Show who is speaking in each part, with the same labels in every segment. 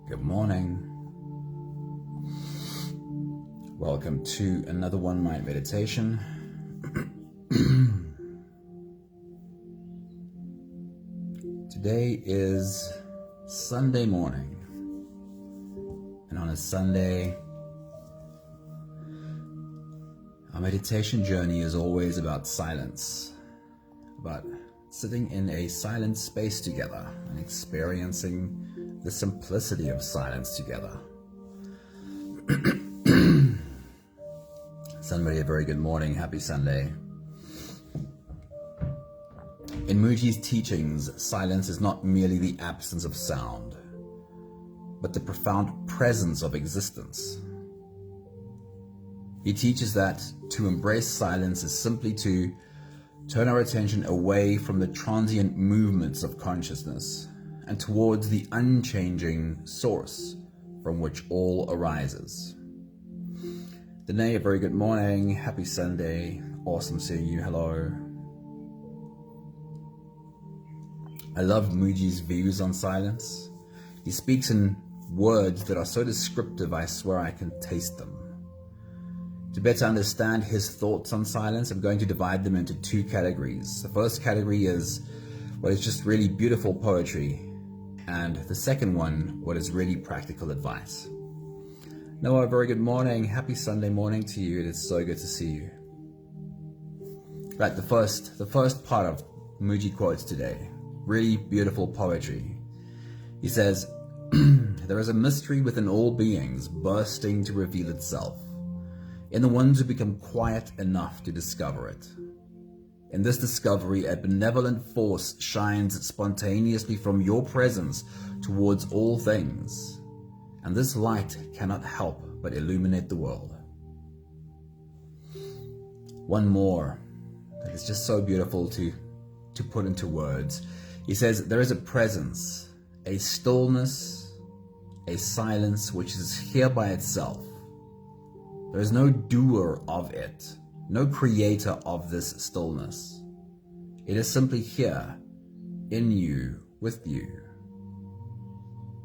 Speaker 1: Good morning. Welcome to another One Mind meditation. Today is Sunday morning, and on a Sunday, our meditation journey is always about silence, about sitting in a silent space together and experiencing the simplicity of silence together. Somebody, a very good morning, happy Sunday. In Mooji's teachings, silence is not merely the absence of sound, but the profound presence of existence. He teaches that to embrace silence is simply to turn our attention away from the transient movements of consciousness and towards the unchanging source from which all arises. Danae, a very good morning, happy Sunday, awesome seeing you, hello. I love Mooji's views on silence. He speaks in words that are so descriptive, I swear I can taste them. To better understand his thoughts on silence, I'm going to divide them into two categories. The first category is what is just really beautiful poetry, and the second one, what is really practical advice. Noah, very good morning. Happy Sunday morning to you. It is so good to see you. Right, the first part of Mooji quotes today. Really beautiful poetry. He says, there is a mystery within all beings bursting to reveal itself, in the ones who become quiet enough to discover it. In this discovery, a benevolent force shines spontaneously from your presence towards all things, and this light cannot help but illuminate the world. One more that is just so beautiful to put into words. He says, there is a presence, a stillness, a silence which is here by itself. There is no doer of it, no creator of this stillness. It is simply here, in you, with you.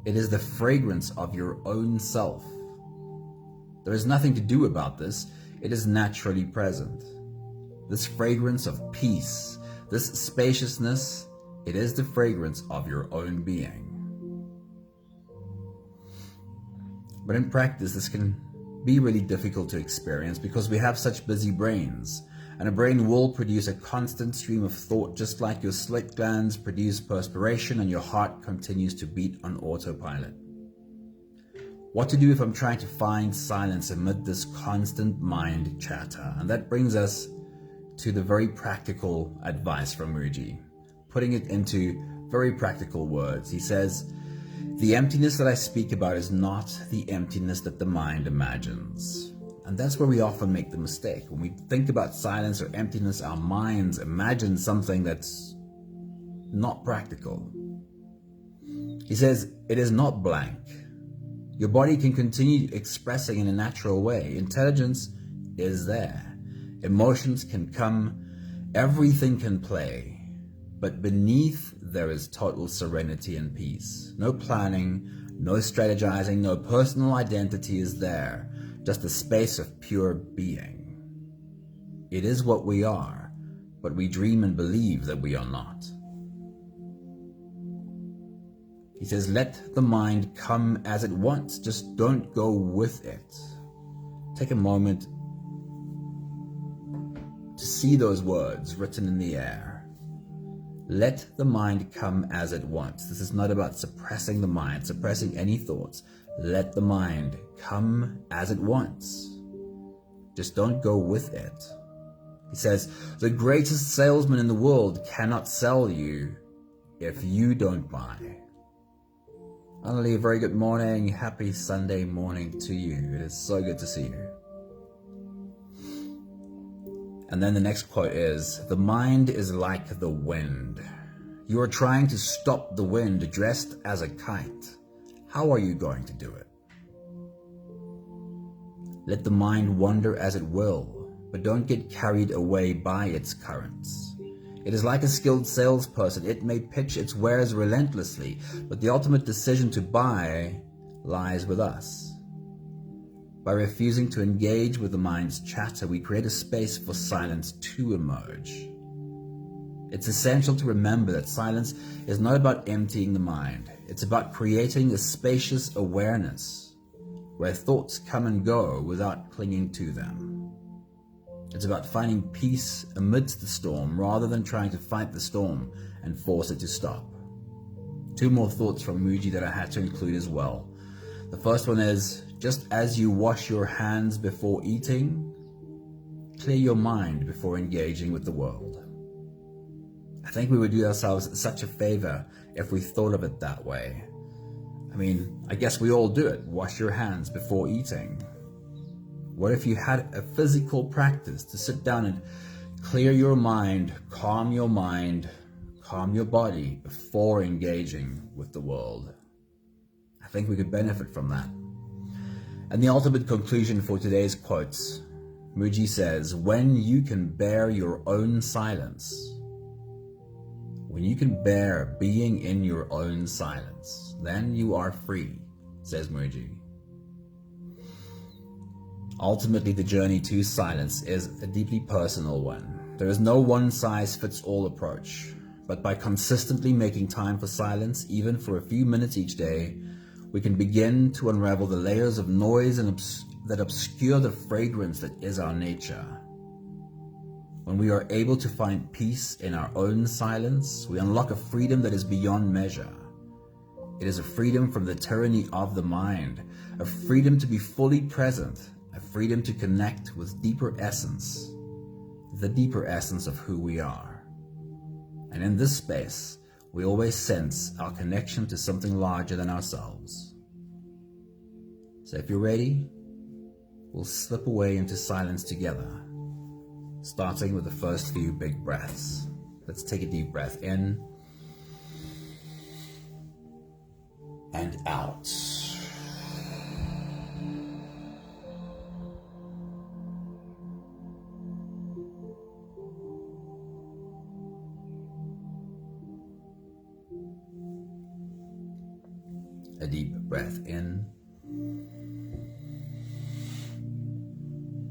Speaker 1: It is the fragrance of your own self. There is nothing to do about this. It is naturally present. This fragrance of peace, this spaciousness, it is the fragrance of your own being. But in practice, this can be really difficult to experience because we have such busy brains, and a brain will produce a constant stream of thought, just like your sweat glands produce perspiration and your heart continues to beat on autopilot. What to do if I'm trying to find silence amid this constant mind chatter? And that brings us to the very practical advice from Mooji, putting it into very practical words. He says, the emptiness that I speak about is not the emptiness that the mind imagines. And that's where we often make the mistake. When we think about silence or emptiness, our minds imagine something that's not practical. He says, it is not blank. Your body can continue expressing in a natural way. Intelligence is there. Emotions can come. Everything can play. But beneath, there is total serenity and peace. No planning, no strategizing, no personal identity is there. Just a space of pure being. It is what we are, but we dream and believe that we are not. He says, let the mind come as it wants. Just don't go with it. Take a moment to see those words written in the air. Let the mind come as it wants. This is not about suppressing the mind, suppressing any thoughts. Let the mind come as it wants. Just don't go with it. He says, the greatest salesman in the world cannot sell you if you don't buy. Annalie, a very good morning. Happy Sunday morning to you. It is so good to see you. And then the next quote is, the mind is like the wind. You are trying to stop the wind dressed as a kite. How are you going to do it? Let the mind wander as it will, but don't get carried away by its currents. It is like a skilled salesperson. It may pitch its wares relentlessly, but the ultimate decision to buy lies with us. By refusing to engage with the mind's chatter, we create a space for silence to emerge. It's essential to remember that silence is not about emptying the mind. It's about creating a spacious awareness where thoughts come and go without clinging to them. It's about finding peace amidst the storm rather than trying to fight the storm and force it to stop. 2 more thoughts from Muji that I had to include as well. The first one is, just as you wash your hands before eating, clear your mind before engaging with the world. I think we would do ourselves such a favor if we thought of it that way. I mean, I guess we all do it. Wash your hands before eating. What if you had a physical practice to sit down and clear your mind, calm your body before engaging with the world? I think we could benefit from that. And the ultimate conclusion for today's quotes, Muji says, when you can bear your own silence, when you can bear being in your own silence, then you are free, says Muji. Ultimately, the journey to silence is a deeply personal one. There is no one-size-fits-all approach, but by consistently making time for silence, even for a few minutes each day, we can begin to unravel the layers of noise that obscure the fragrance that is our nature. When we are able to find peace in our own silence, we unlock a freedom that is beyond measure. It is a freedom from the tyranny of the mind, a freedom to be fully present, a freedom to connect with deeper essence, the deeper essence of who we are. And in this space, we always sense our connection to something larger than ourselves. So if you're ready, we'll slip away into silence together, starting with the first few big breaths. Let's take a deep breath in and out. A deep breath in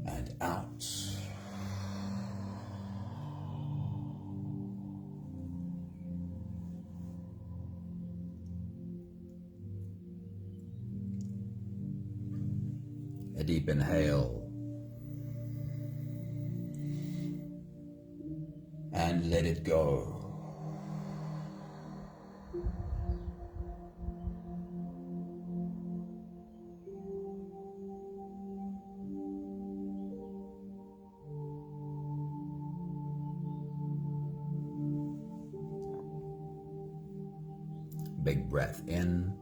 Speaker 1: and out. A deep inhale and let it go. Big breath in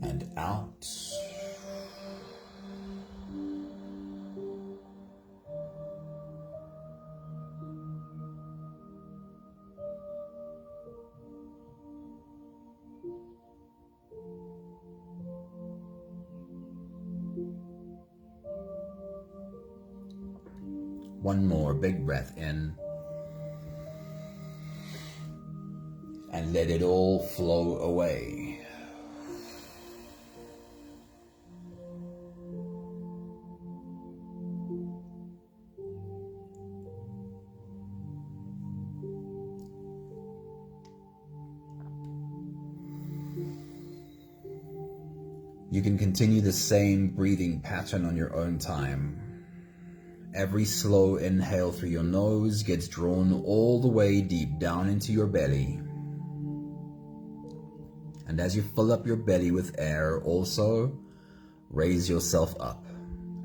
Speaker 1: and out. One more big breath in and let it all flow away. You can continue the same breathing pattern on your own time. Every slow inhale through your nose gets drawn all the way deep down into your belly. And as you fill up your belly with air, also raise yourself up.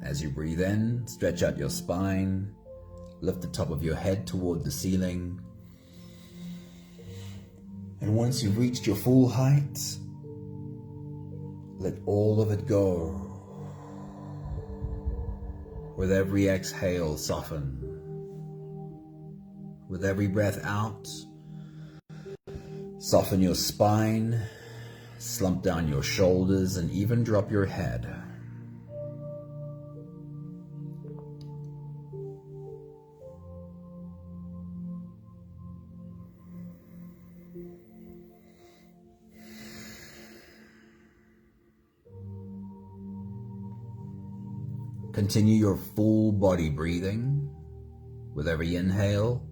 Speaker 1: As you breathe in, stretch out your spine, lift the top of your head toward the ceiling. And once you've reached your full height, let all of it go. With every exhale, soften. With every breath out, soften your spine, slump down your shoulders, and even drop your head. Continue your full body breathing. With every inhale,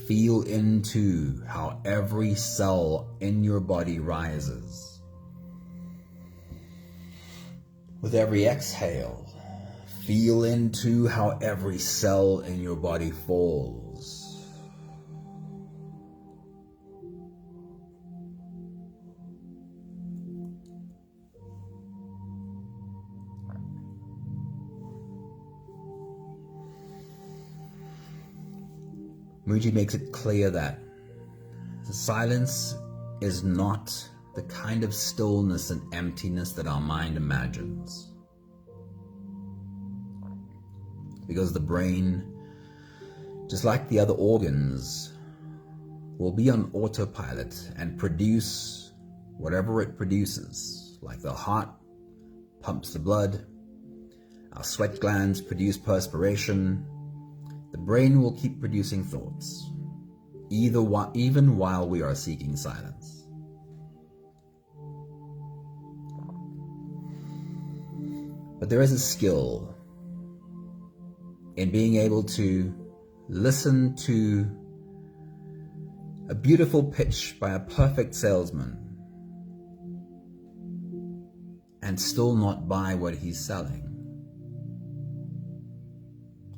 Speaker 1: feel into how every cell in your body rises. With every exhale, feel into how every cell in your body falls. Muji makes it clear that the silence is not the kind of stillness and emptiness that our mind imagines. Because the brain, just like the other organs, will be on autopilot and produce whatever it produces. Like the heart pumps the blood, our sweat glands produce perspiration, the brain will keep producing thoughts, even while we are seeking silence. But there is a skill in being able to listen to a beautiful pitch by a perfect salesman and still not buy what he's selling.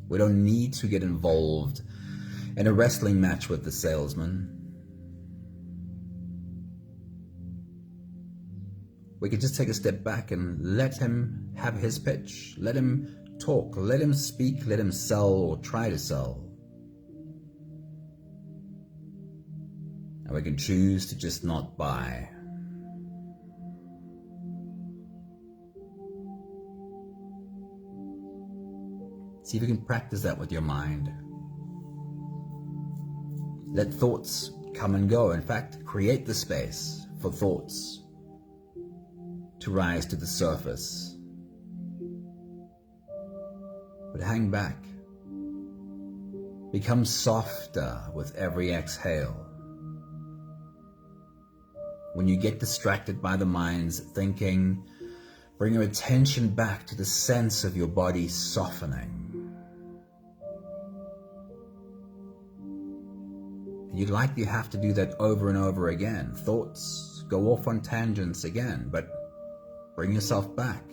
Speaker 1: We don't need to get involved in a wrestling match with the salesman. We could just take a step back and let him have his pitch. Let him talk, let him speak, let him sell or try to sell. And we can choose to just not buy. See if you can practice that with your mind. Let thoughts come and go. In fact, create the space for thoughts to rise to the surface. But hang back. Become softer with every exhale. When you get distracted by the mind's thinking, bring your attention back to the sense of your body softening. And you'd likely have to do that over and over again. Thoughts go off on tangents again, but bring yourself back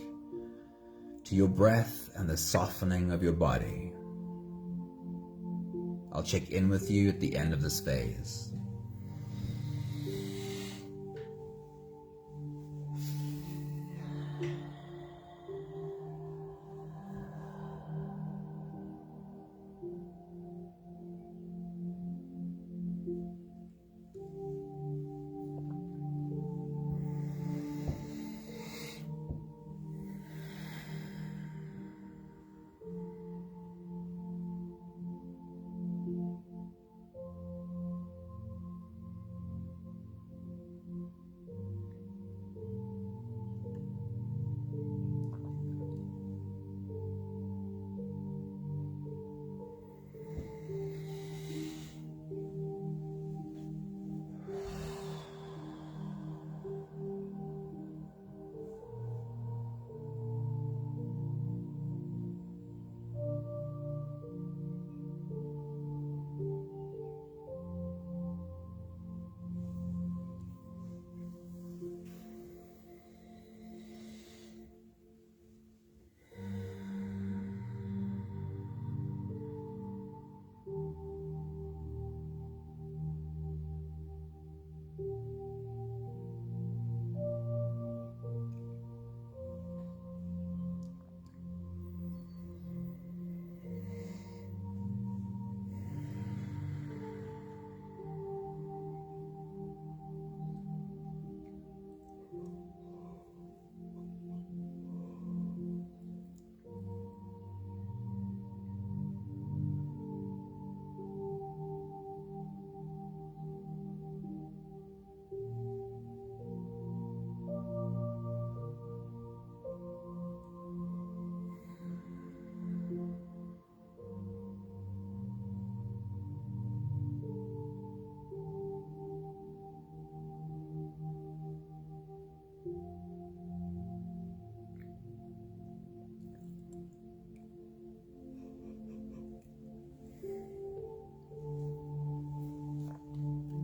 Speaker 1: to your breath and the softening of your body. I'll check in with you at the end of this phase.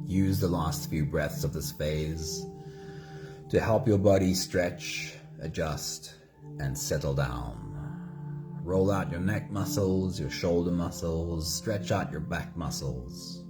Speaker 1: Use the last few breaths of this phase to help your body stretch, adjust, and settle down. Roll out your neck muscles, your shoulder muscles, stretch out your back muscles.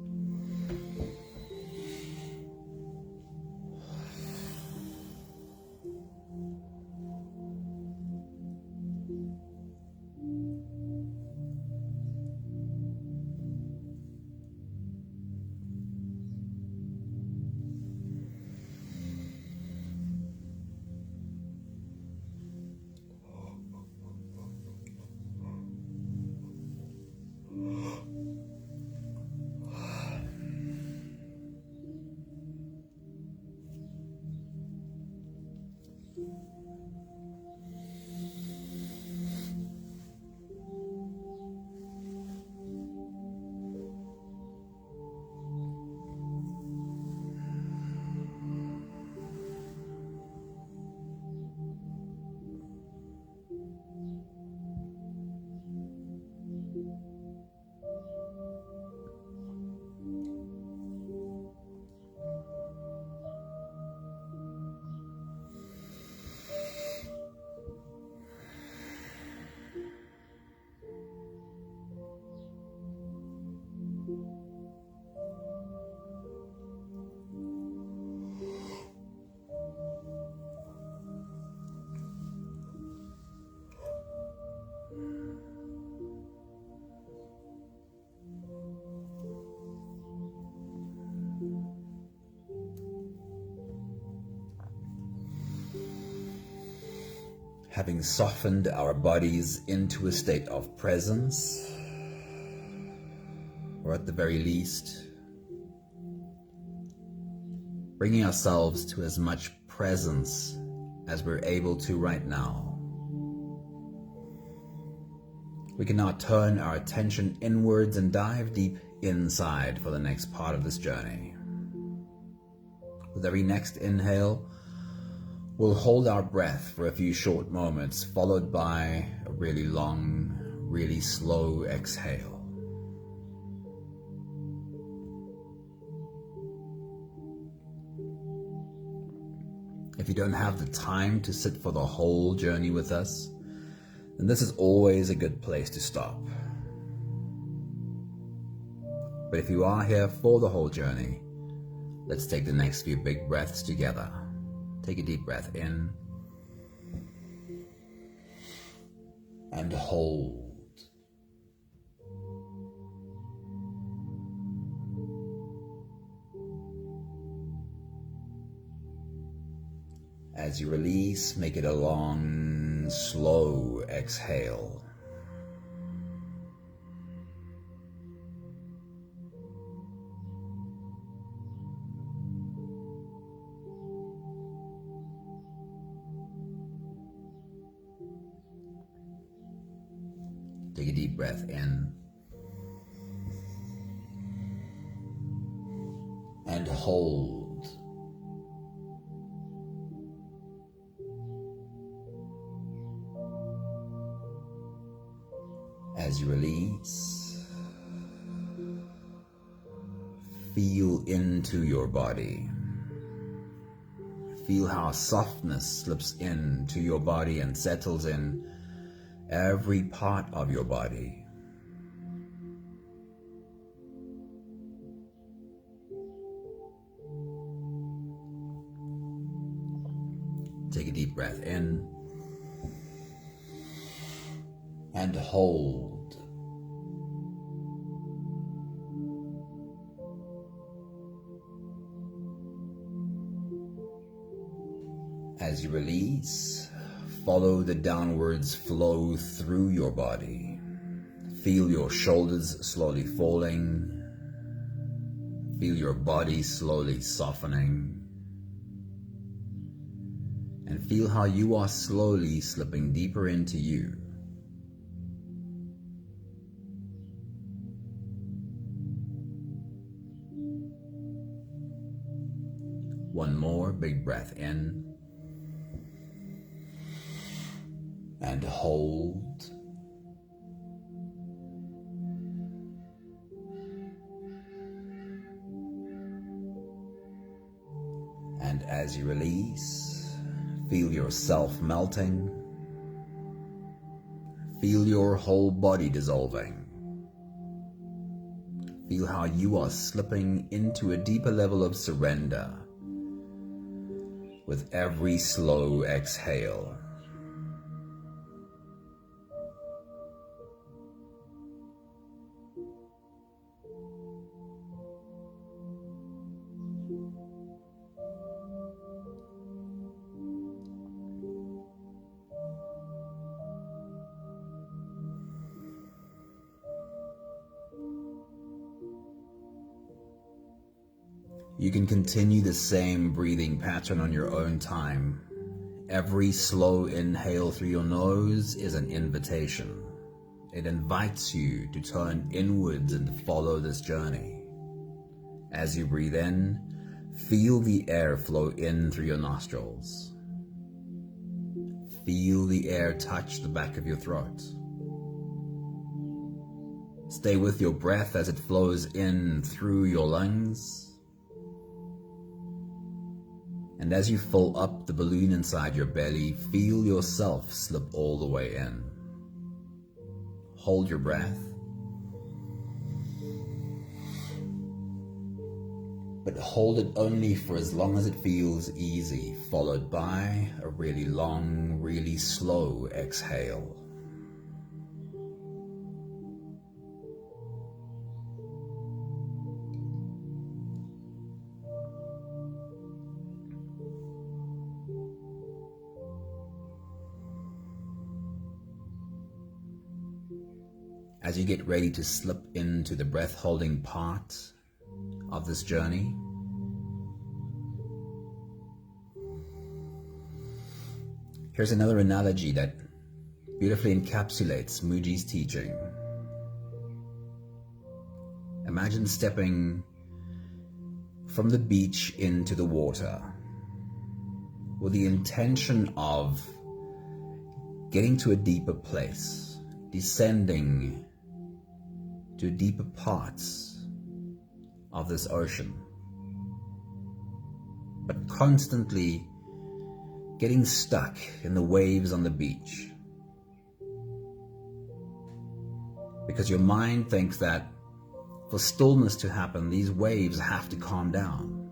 Speaker 1: Having softened our bodies into a state of presence, or at the very least, bringing ourselves to as much presence as we're able to right now, we can now turn our attention inwards and dive deep inside for the next part of this journey. With every next inhale, we'll hold our breath for a few short moments, followed by a really long, really slow exhale. If you don't have the time to sit for the whole journey with us, then this is always a good place to stop. But if you are here for the whole journey, let's take the next few big breaths together. Take a deep breath in and hold. As you release, make it a long, slow exhale. Take a deep breath in and hold. As you release, feel into your body. Feel how softness slips into your body and settles in every part of your body. Take a deep breath in and hold. As you release, follow the downwards flow through your body. Feel your shoulders slowly falling. Feel your body slowly softening. And feel how you are slowly slipping deeper into you. One more big breath in and hold. And as you release, feel yourself melting. Feel your whole body dissolving. Feel how you are slipping into a deeper level of surrender with every slow exhale. You can continue the same breathing pattern on your own time. Every slow inhale through your nose is an invitation. It invites you to turn inwards and follow this journey. As you breathe in, feel the air flow in through your nostrils. Feel the air touch the back of your throat. Stay with your breath as it flows in through your lungs. And as you fill up the balloon inside your belly, feel yourself slip all the way in. Hold your breath, but hold it only for as long as it feels easy, followed by a really long, really slow exhale. As you get ready to slip into the breath-holding part of this journey, here's another analogy that beautifully encapsulates Mooji's teaching. Imagine stepping from the beach into the water with the intention of getting to a deeper place, descending to deeper parts of this ocean, but constantly getting stuck in the waves on the beach because your mind thinks that for stillness to happen, these waves have to calm down.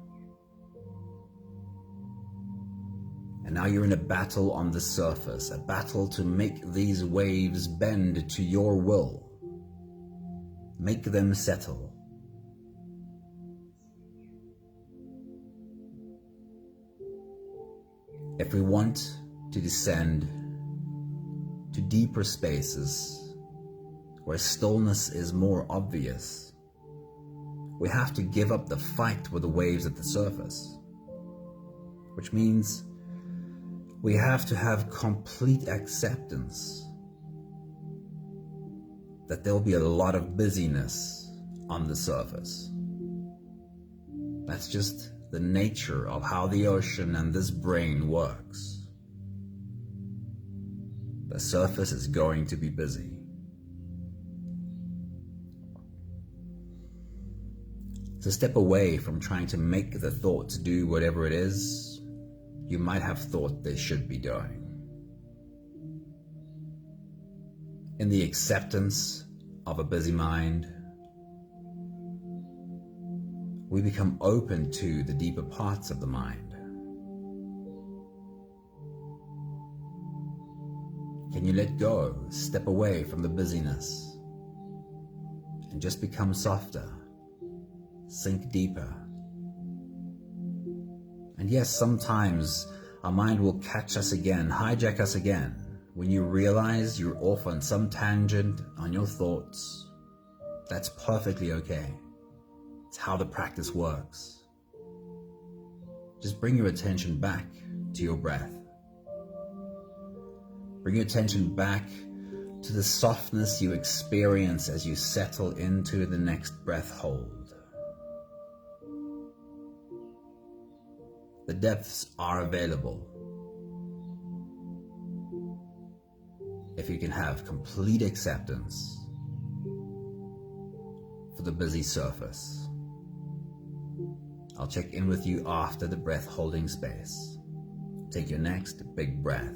Speaker 1: And now you're in a battle on the surface, a battle to make these waves bend to your will. Make them settle. If we want to descend to deeper spaces where stillness is more obvious, we have to give up the fight with the waves at the surface, which means we have to have complete acceptance that there'll be a lot of busyness on the surface. That's just the nature of how the ocean and this brain works. The surface is going to be busy. So step away from trying to make the thoughts do whatever it is you might have thought they should be doing. In the acceptance of a busy mind, we become open to the deeper parts of the mind. Can you let go, step away from the busyness, and just become softer, sink deeper? And yes, sometimes our mind will catch us again, hijack us again. When you realize you're off on some tangent on your thoughts, that's perfectly okay. It's how the practice works. Just bring your attention back to your breath. Bring your attention back to the softness you experience as you settle into the next breath hold. The depths are available if you can have complete acceptance for the busy surface. I'll check in with you after the breath holding space. Take your next big breath.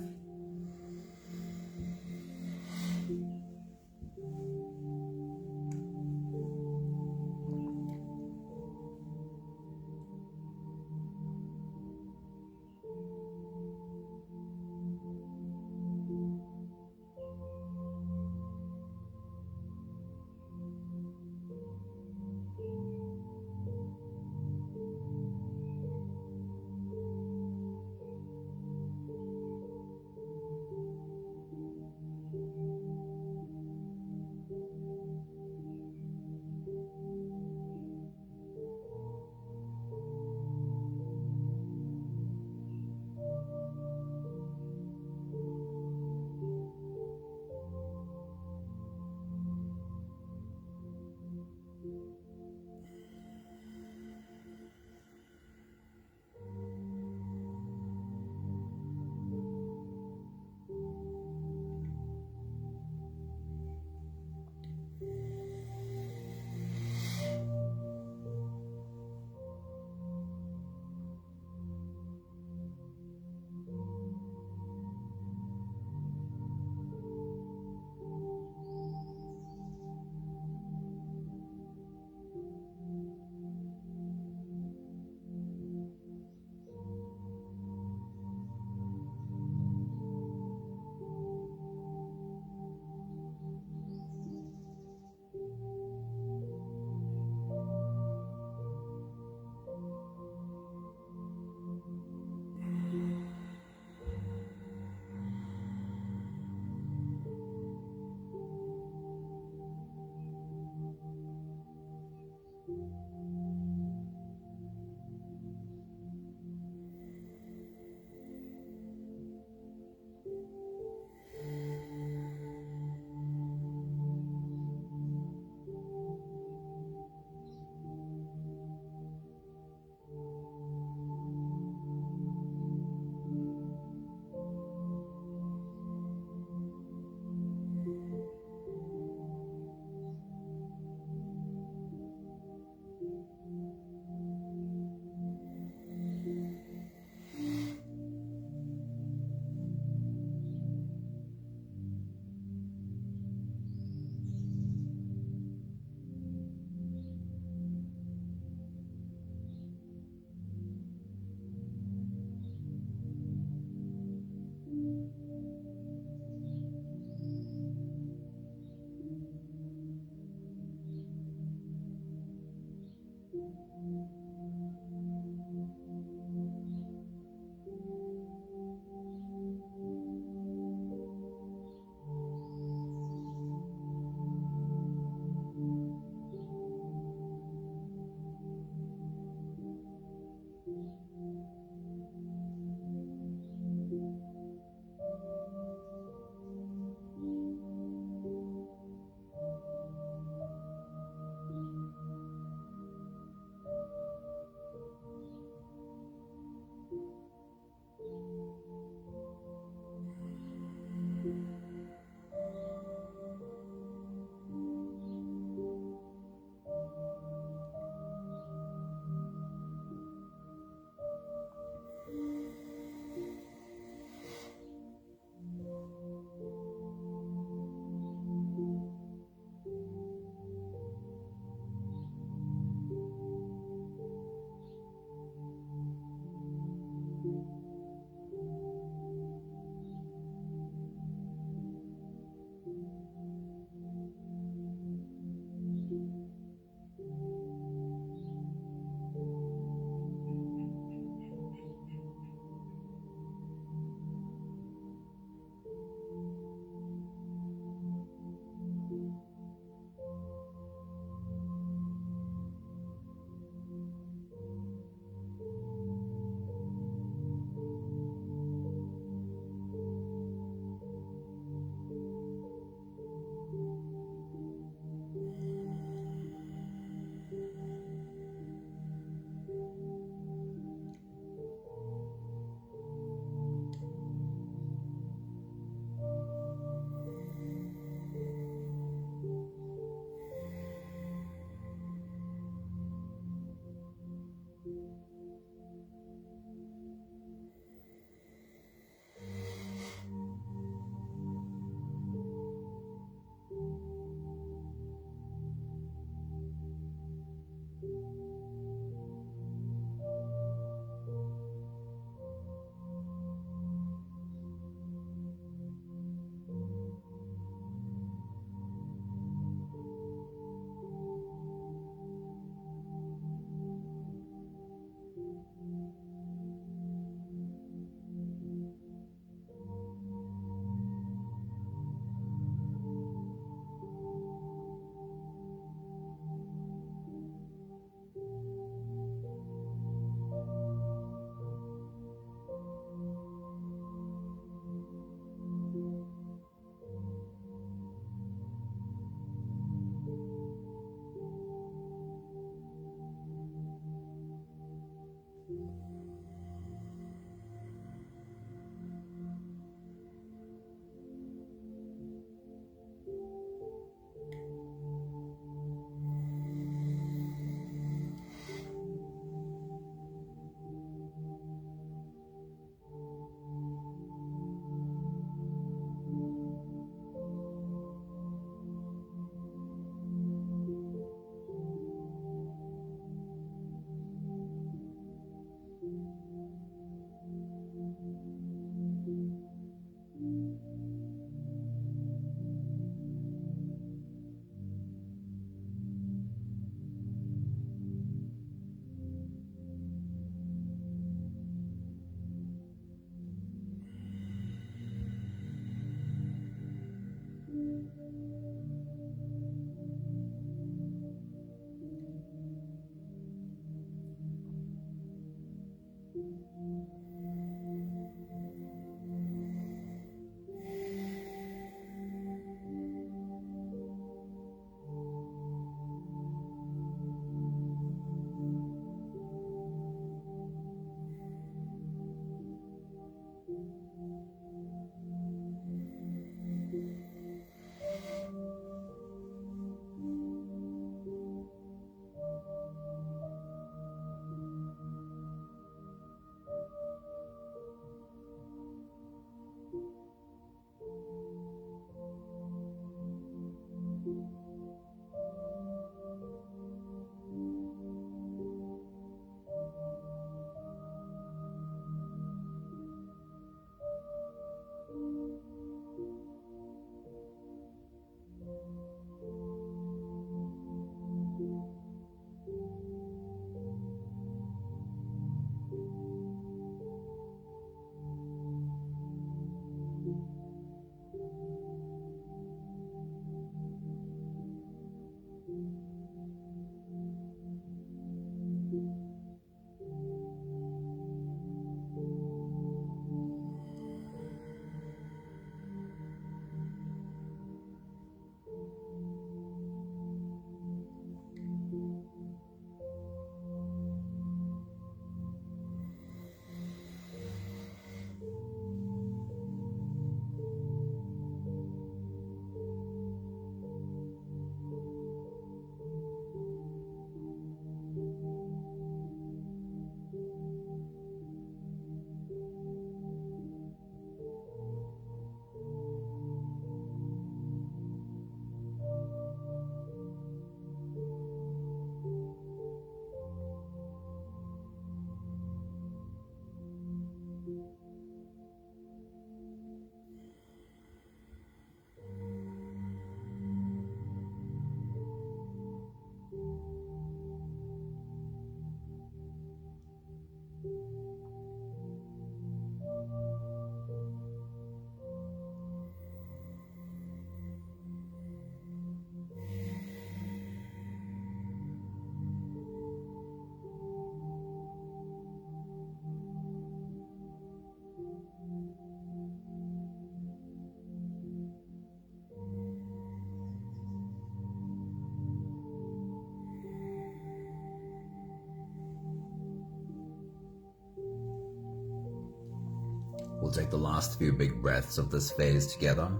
Speaker 1: We'll take the last few big breaths of this phase together,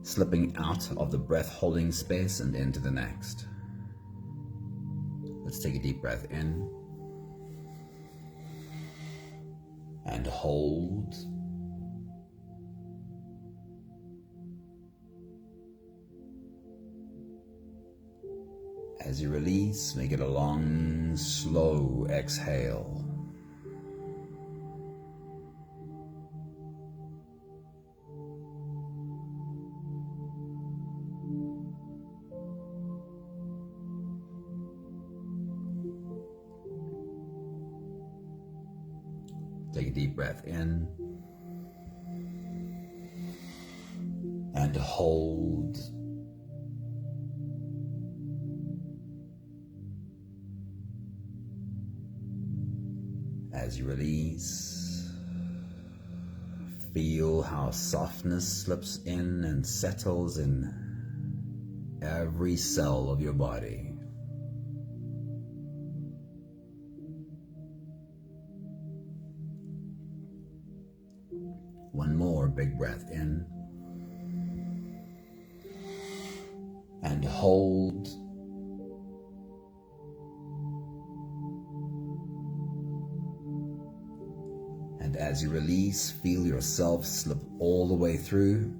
Speaker 1: slipping out of the breath holding space and into the next. Let's take a deep breath in and hold. As you release, make it a long, slow exhale. Take a deep breath in and hold. As you release, feel how softness slips in and settles in every cell of your body. One more big breath in and hold. And as you release, feel yourself slip all the way through.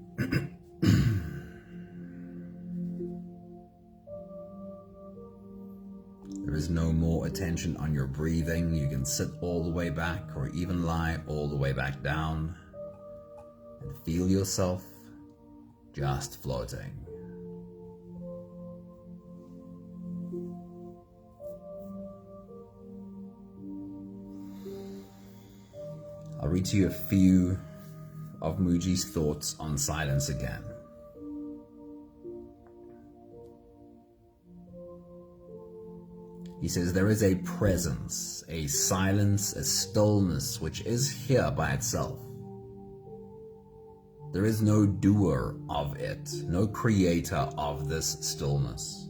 Speaker 1: There is no more attention on your breathing. You can sit all the way back or even lie all the way back down and feel yourself just floating. I'll read to you a few of Muji's thoughts on silence again. He says there is a presence, a silence, a stillness which is here by itself. There is no doer of it, no creator of this stillness.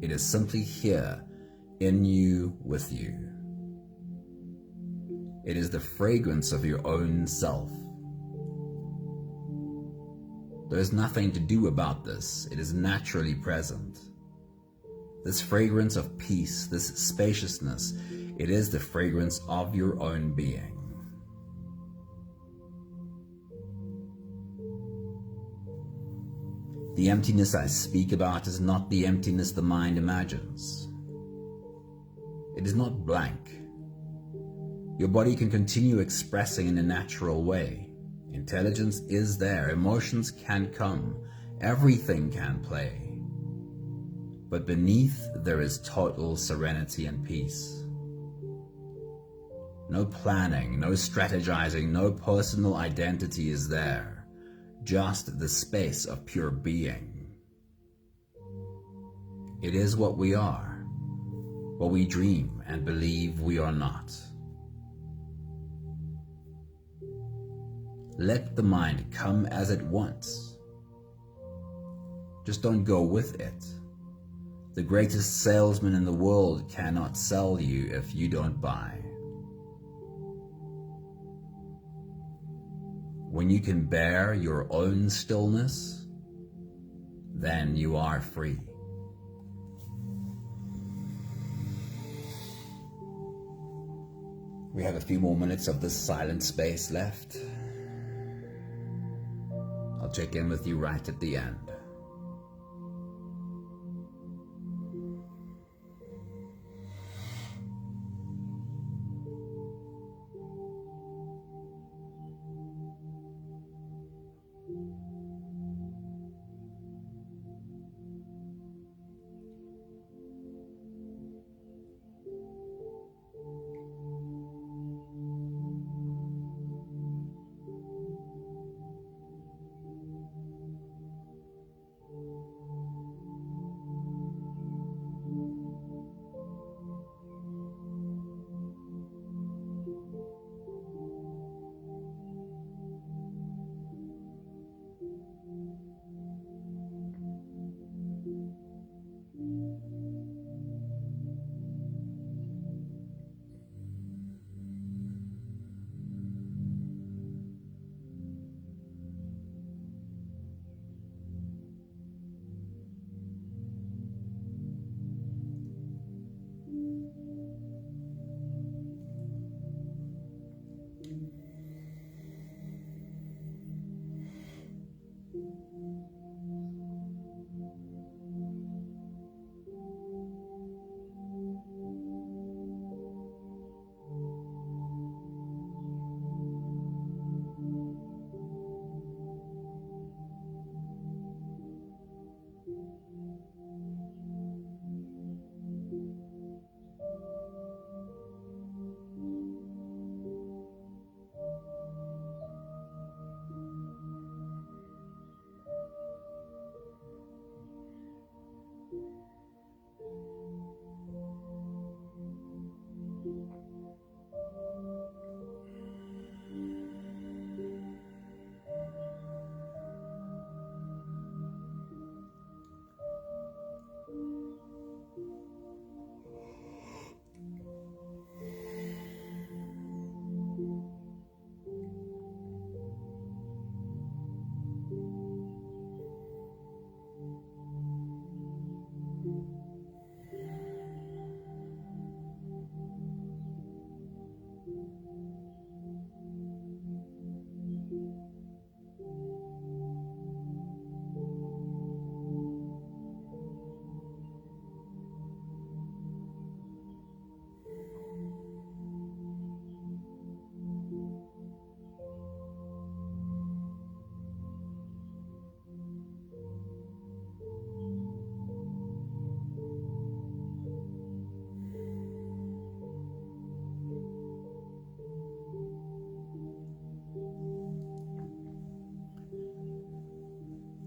Speaker 1: It is simply here, in you, with you. It is the fragrance of your own self. There is nothing to do about this. It is naturally present. This fragrance of peace, this spaciousness, it is the fragrance of your own being. The emptiness I speak about is not the emptiness the mind imagines. It is not blank. Your body can continue expressing in a natural way. Intelligence is there. Emotions can come. Everything can play. But beneath there is total serenity and peace. No planning, no strategizing, no personal identity is there. Just the space of pure being. It is what we are, what we dream and believe we are not. Let the mind come as it wants. Just don't go with it. The greatest salesman in the world cannot sell you if you don't buy. When you can bear your own stillness, then you are free. We have a few more minutes of this silent space left. I'll check in with you right at the end.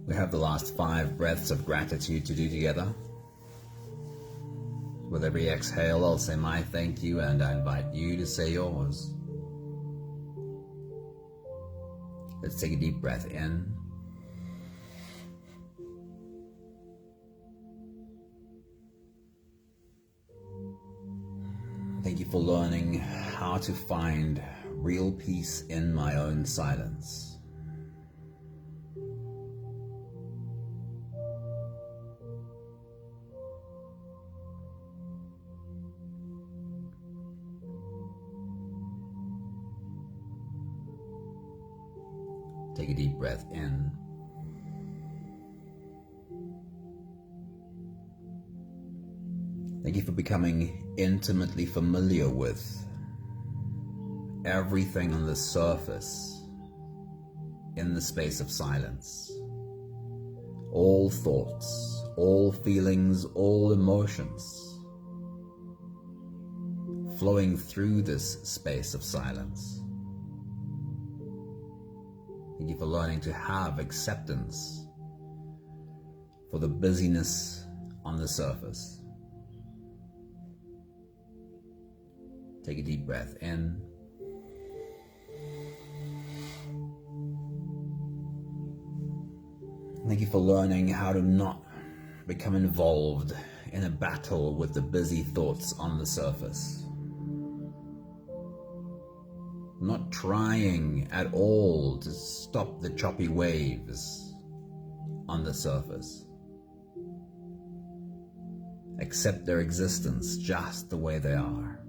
Speaker 1: We have the last 5 breaths of gratitude to do together. With every exhale, I'll say my thank you, and I invite you to say yours. Let's take a deep breath in. Thank you for learning how to find real peace in my own silence. Take a deep breath in. Thank you for becoming intimately familiar with everything on the surface in the space of silence. All thoughts, all feelings, all emotions flowing through this space of silence. Thank you for learning to have acceptance for the busyness on the surface. Take a deep breath in. Thank you for learning how to not become involved in a battle with the busy thoughts on the surface. Not trying at all to stop the choppy waves on the surface. Accept their existence just the way they are.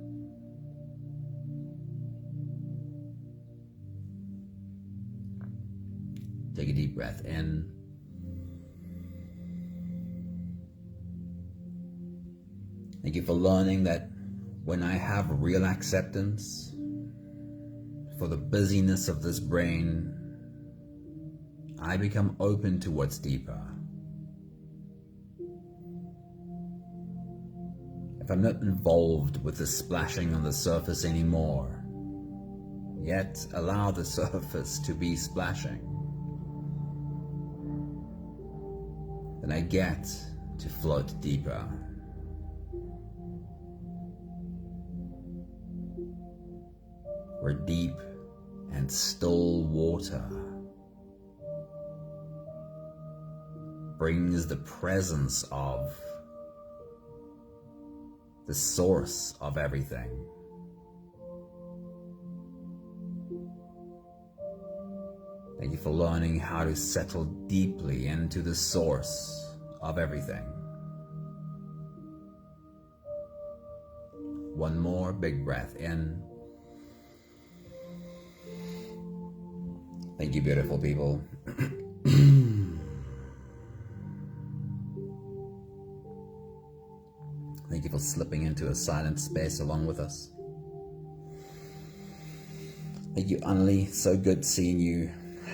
Speaker 1: Take a deep breath in. Thank you for learning that when I have real acceptance for the busyness of this brain, I become open to what's deeper. If I'm not involved with the splashing on the surface anymore, yet allow the surface to be splashing, then I get to float deeper. Where deep and still water brings the presence of the source of everything. Thank you for learning how to settle deeply into the source of everything. One more big breath in. Thank you, beautiful people. Thank you for slipping into a silent space along with us. Thank you, Annalie. So good seeing you.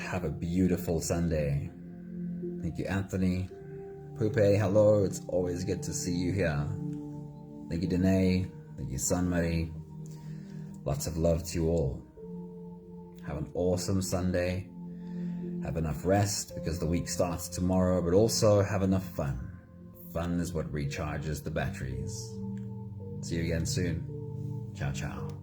Speaker 1: Have a beautiful Sunday. Thank you, Anthony. Pupe, hello. It's always good to see you here. Thank you, Danae. Thank you, Sunmarie. Lots of love to you all. Have an awesome Sunday. Have enough rest because the week starts tomorrow, but also have enough fun. Fun is what recharges the batteries. See you again soon. Ciao, ciao.